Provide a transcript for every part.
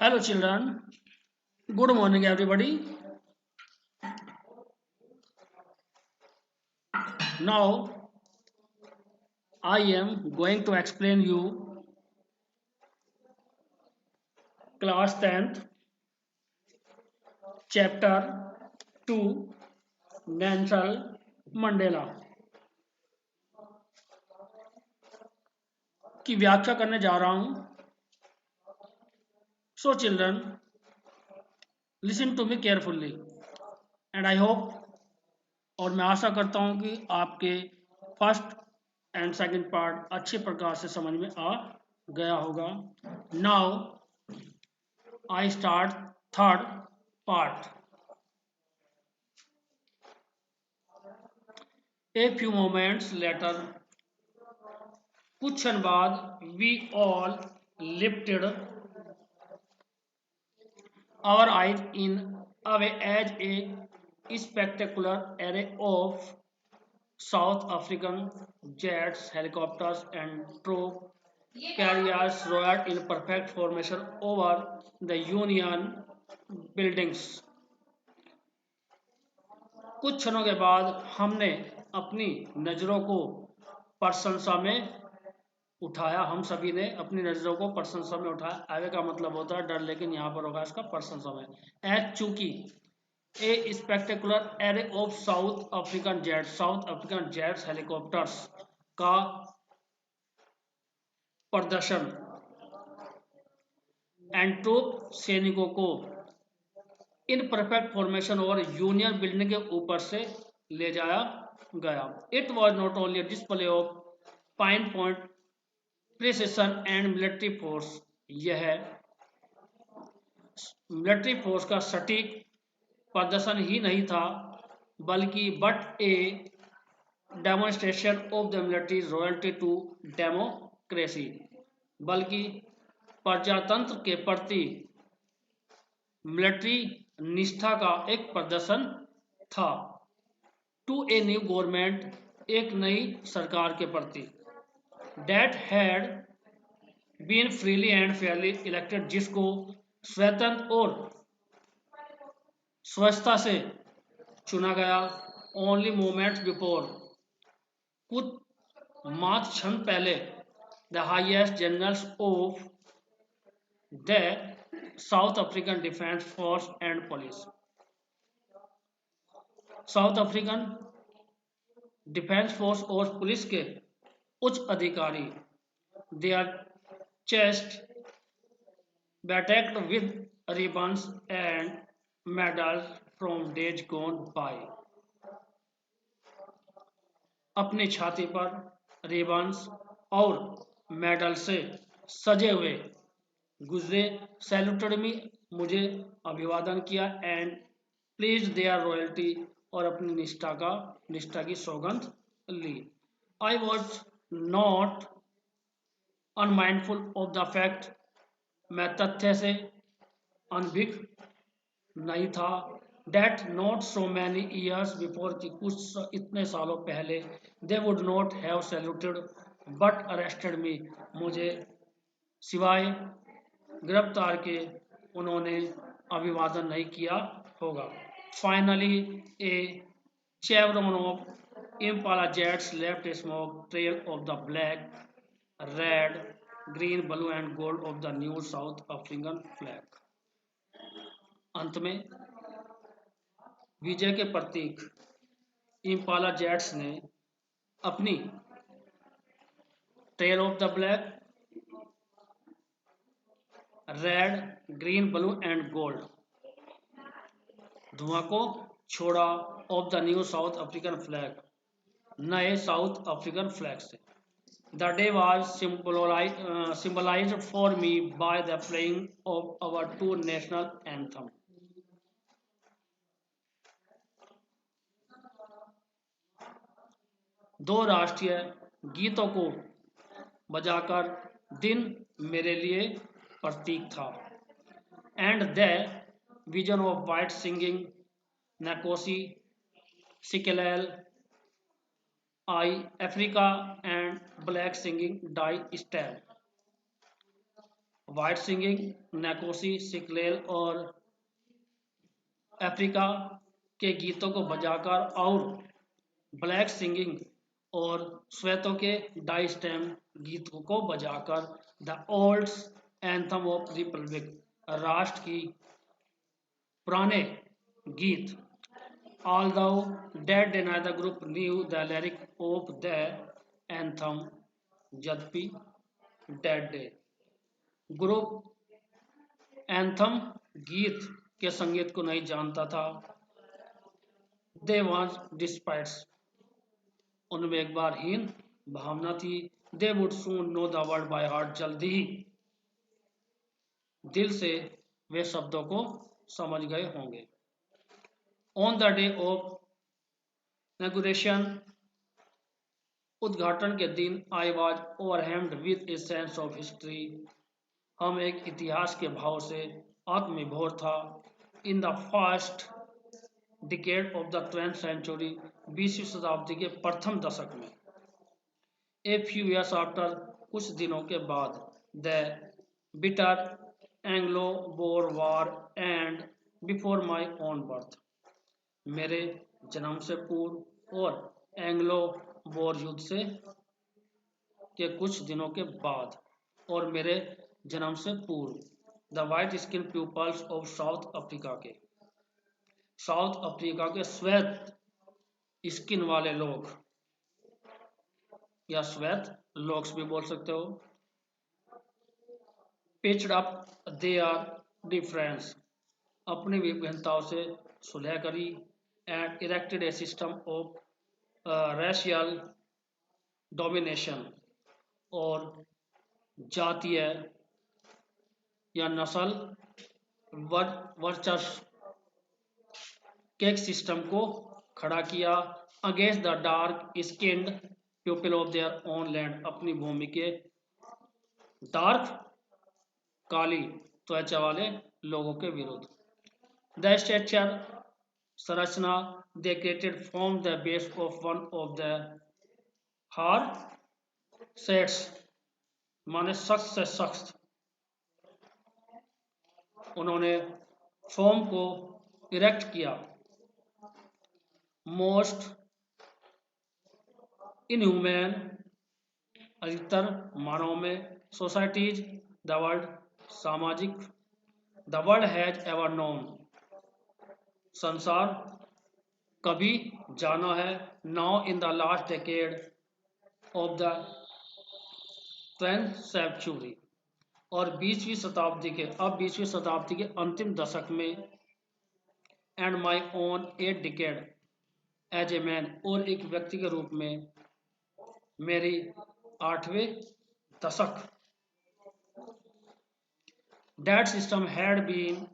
Hello, children. Good morning, everybody. Now, I am going to explain you class 10th, chapter 2, Nelson Mandela की व्याख्या करने जा रहा हूं. So, children, listen to me carefully, and I hope और मैं आशा करता हूं कि आपके फर्स्ट एंड सेकंड पार्ट अच्छे प्रकार से समझ में आ गया होगा. Now I start third part. A few moments later, कुछ क्षण बाद, we all lifted our eyes in away as a spectacular array of South African jets, helicopters, and troop carriers roared in perfect formation over the Union buildings. कुछ क्षणों के बाद हमने अपनी नजरों को प्रशंसा में उठाया. हम सभी ने अपनी नजरों को प्रशंसा में उठाया. आगे का मतलब होता है डर, लेकिन यहाँ पर होगा इसका प्रशंसा में. एज चूंकि a spectacular array of South African jets helicopters का प्रदर्शन एंड ट्रूप सैनिकों को इन परफेक्ट फॉर्मेशन और यूनियन बिल्डिंग के ऊपर से ले जाया गया. It was not only display of pinpoint precision and military force. यह मिलिट्री फोर्स का सटीक प्रदर्शन ही नहीं था, बल्कि but a demonstration of the military royalty to democracy, बल्कि प्रजातंत्र के प्रति मिलिट्री निष्ठा का एक प्रदर्शन था. टू ए न्यू गवर्नमेंट, एक नई सरकार के प्रति. That had been freely and fairly elected, जिसको स्वतंत्र और स्वच्छता से चुना गया. ओनली मोमेंट्स बिफोर, कुछ मात्र क्षण पहले, the highest generals of the South African defence force and police, South African defence force और पुलिस के उच्च अधिकारी, their chest bedecked with ribbons and medals from days gone by, अपनी छाती पर रिबन्स और मेडल से सजे हुए गुजरे. सैल्यूटेड मी, मुझे अभिवादन किया. एंड प्लीज देयर रॉयल्टी, और अपनी निष्ठा की सौगंध ली. I was not unmindful of the fact, मैं तथ्य से अनभिज्ञ नहीं था. That not so many years before, की कुछ इतने सालों पहले, they would not have saluted but arrested me, मुझे सिवाय गिरफ्तार के उन्होंने अभिवादन नहीं किया होगा. Finally a chevron of Impala jets left a smoke trail of the black, red, green, blue and gold of the new South African flag. अंत में विजय के प्रतीक इम्पाला जेट्स ने अपनी trail of the black, red, green, blue and gold धुआं को छोड़ा of the new South African flag, नए साउथ अफ्रीकन फ्लैग से. The day was symbolized for me by the playing of our two national anthem. दो राष्ट्रीय गीतों को बजाकर दिन मेरे लिए प्रतीक था. And the vision of white singing Nkosi Sikelel i Africa and black singing Die Stem. White singing, Nkosi, Sikelel और अफ्रीका के गीतों को बजाकर और ब्लैक सिंगिंग और श्वेतों के डाई स्टेम गीतों को बजाकर the old anthem of Republic राष्ट्र की पुराने गीत although Dead Deny the group knew the lyric of the anthem यद्यपि डेड डे ग्रुप एंथम गीत के संगीत को नहीं जानता था। दे वाज डिस्पाइट्स उनमें एक बार हीन भावना थी। They would soon know the word by heart जल्दी ही दिल से वे शब्दों को समझ गए होंगे। On the day of inauguration उद्घाटन के दिन I was overwhelmed with a sense of history हम एक इतिहास के भाव से आत्मविभोर था। In the first decade of the 20th century 20वीं शताब्दी के प्रथम दशक में ए फ्यू ईयर्स आफ्टर कुछ दिनों के बाद the bitter Anglo bore war and before my own birth मेरे जन्म से पूर्व और एंग्लो बोर युद्ध से के कुछ दिनों के बाद और मेरे जन्म से पूर्व the white skin peoples of South Africa के श्वेत स्किन वाले लोग या श्वेत लोग भी बोल सकते हो patched up their difference अपनी विभिन्नताओं से सुलह करी and erected a system of racial domination और जातीय या नस्ल वर्चस्व के एक सिस्टम को खड़ा किया against the dark skinned people of their own land अपनी भूमि के डार्क काली त्वचा वाले लोगों के विरुद्ध। द स्ट्रक्चर संरचना they created from the base of one of the hard sets माने सख्त से सख्त उन्होंने फॉर्म को इरेक्ट किया मोस्ट इनह्यूमन अधिकतर मानव में सोसाइटीज द वर्ल्ड सामाजिक the world has ever known संसार कभी जाना है now in the last decade of the 20th century और 20वीं शताब्दी के अंतिम दशक में and my own a decade as a man और एक व्यक्ति के रूप में मेरी 8वें दशक that system had been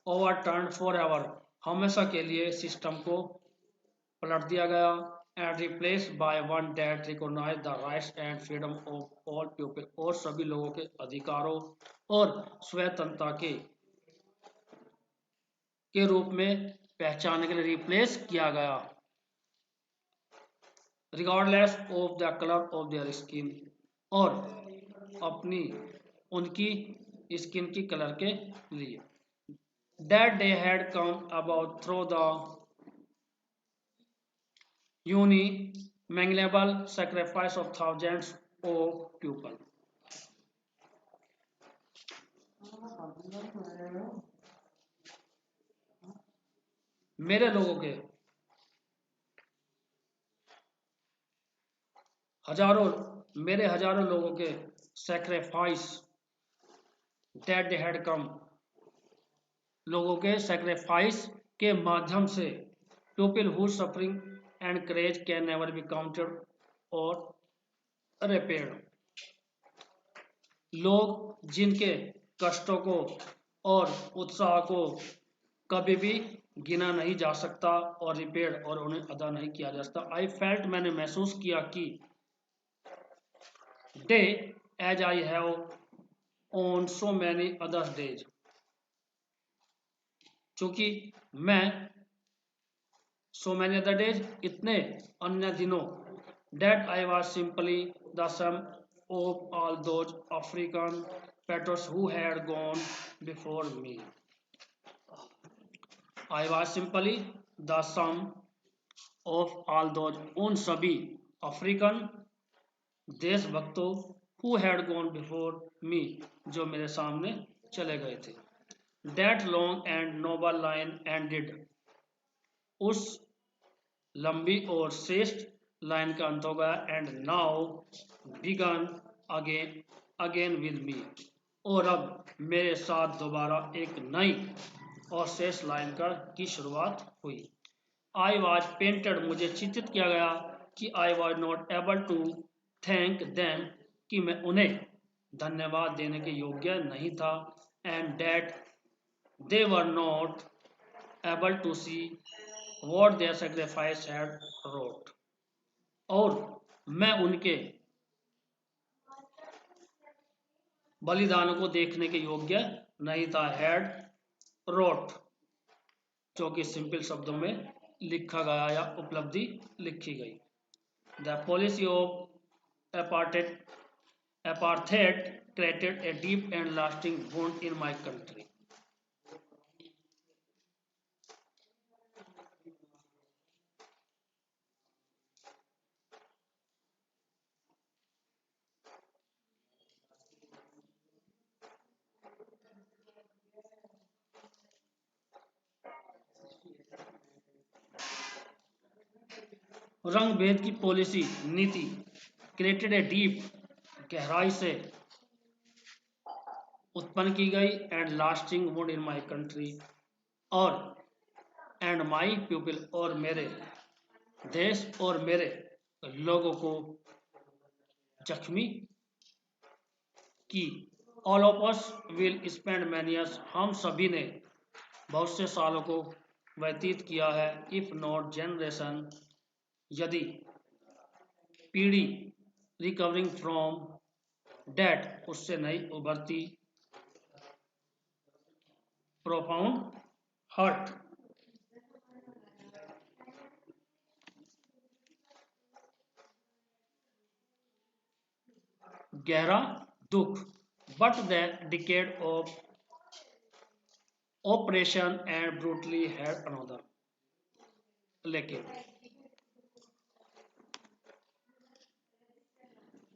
overturned for ever हमेशा के लिए सिस्टम को पलट दिया गया and replace by one date recognise the rights and freedom of all people और सभी लोगों के अधिकारों और स्वतंत्रता के रूप में पहचानने के लिए रिप्लेस किया गया regardless of the colour of their skin और उनकी स्किन की कलर के लिए that day had come about through the unimaginable sacrifice of thousands of people मेरे लोगों के हजारों लोगों के सैक्रिफाइस डेट हैड कम लोगों के सैक्रिफाइस के माध्यम से people who suffering and craze can never be counted और रिपेयर्ड लोग जिनके कष्टों को और उत्साह को कभी भी गिना नहीं जा सकता और रिपेयर्ड और उन्हें अदा नहीं किया जा सकता आई फेल्ट मैंने महसूस किया कि day as I have on so many others days चूंकि मैं सो मैनी अदर डेज इतने अन्य दिनों that I was simply the sum of all those African patrons who had gone before me. I was simply the sum of all those उन सभी African देशभक्तों who had gone before me जो मेरे सामने चले गए थे. That long and noble line ended. उस लंबी और श्रेष्ठ लाइन का अंत हो गया. And now began again with me. और अब मेरे साथ दोबारा एक नई और शेष लाइन की शुरुआत हुई. आई वॉज पेंटेड, मुझे चित्रित किया गया कि I was not able to thank them, कि मैं उन्हें धन्यवाद देने के योग्य नहीं था. And that they were not able to see what their sacrifice had wrought. और मैं उनके बलिदान को देखने के योग्य नहीं था. had wrought जो कि सिंपल शब्दों में लिखा गया या उपलब्धि लिखी गई. The policy of apartheid created a deep and lasting wound in my country. रंग भेद की पॉलिसी नीति क्रिएटेड ए डीप गहराई से उत्पन्न की गई. And lasting would in my country, और एंड माई पीपल, और मेरे देश और मेरे लोगों को जख्मी की. All of us will spend many years, हम सभी ने बहुत से सालों को व्यतीत किया है. इफ नॉट जनरेशन, यदि पीढ़ी, रिकवरिंग फ्रॉम डेट, उससे नहीं उभरती. प्रोफाउंड हर्ट, गहरा दुख. But the decade of operation and brutally had another, लेकिन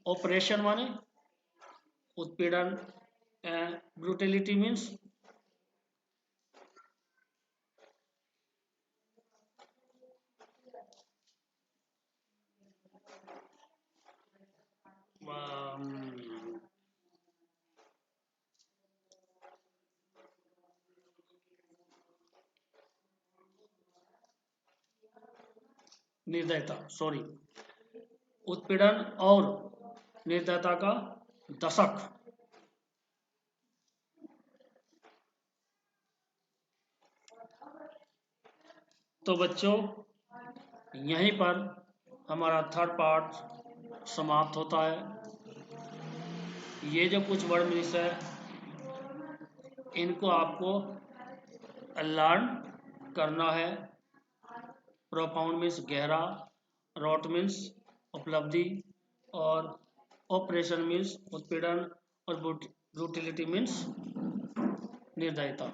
ऑपरेशन माने उत्पीड़न, ब्रूटलिटी मीन्स निर्दयता, सॉरी, उत्पीड़न और निर्दयता का दशक. तो बच्चों यहीं पर हमारा थर्ड पार्ट समाप्त होता है. ये जो कुछ वर्ड मीनिंग्स है इनको आपको लर्न करना है. प्रोफाउंड मीन्स गहरा, रॉट मीन्स उपलब्धि, और ऑपरेशन मीन्स उत्पीड़न, और ब्रूटिलिटी मीन्स निर्दयता.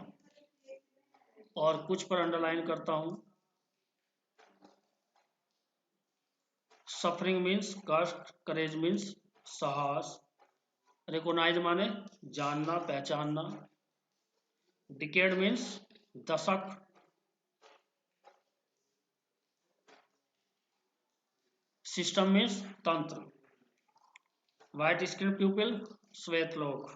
और कुछ पर अंडरलाइन करता हूं. सफरिंग मीन्स कष्ट, करेज मीन्स साहस, रिकॉग्नाइज माने जानना पहचानना, डिकेड मीन्स दशक, सिस्टम मीन्स तंत्र, व्हाइट स्किन पीपल श्वेत लोग,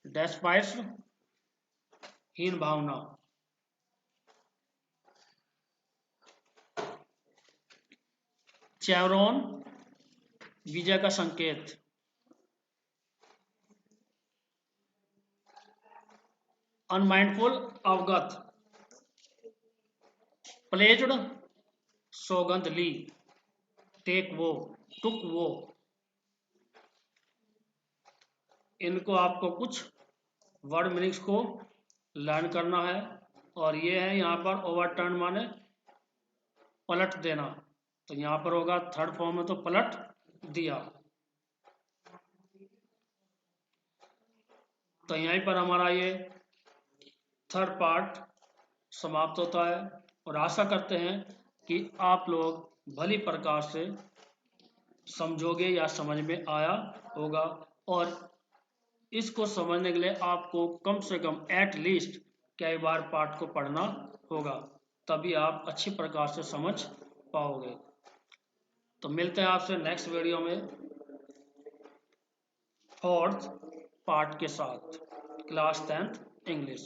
डेस्पाइट्स हीन भावना, चेवरॉन विजय का संकेत, अनमाइंडफुल अवगत, प्लेज्ड सौगंध ली, टेक वो, टुक वो. इनको आपको कुछ वर्ड मीनिंग्स को लर्न करना है. और ये है यहाँ पर ओवरटर्न माने पलट देना. तो यहाँ पर होगा थर्ड फॉर्म में तो पलट दिया. तो यहीं पर हमारा ये थर्ड पार्ट समाप्त होता है और आशा करते हैं कि आप लोग भली प्रकार से समझोगे या समझ में आया होगा। और इसको समझने के लिए आपको कम से कम एट लीस्ट कई बार पाठ को पढ़ना होगा, तभी आप अच्छी प्रकार से समझ पाओगे। तो मिलते हैं आपसे नेक्स्ट वीडियो में फोर्थ पार्ट के साथ, क्लास 10th इंग्लिश।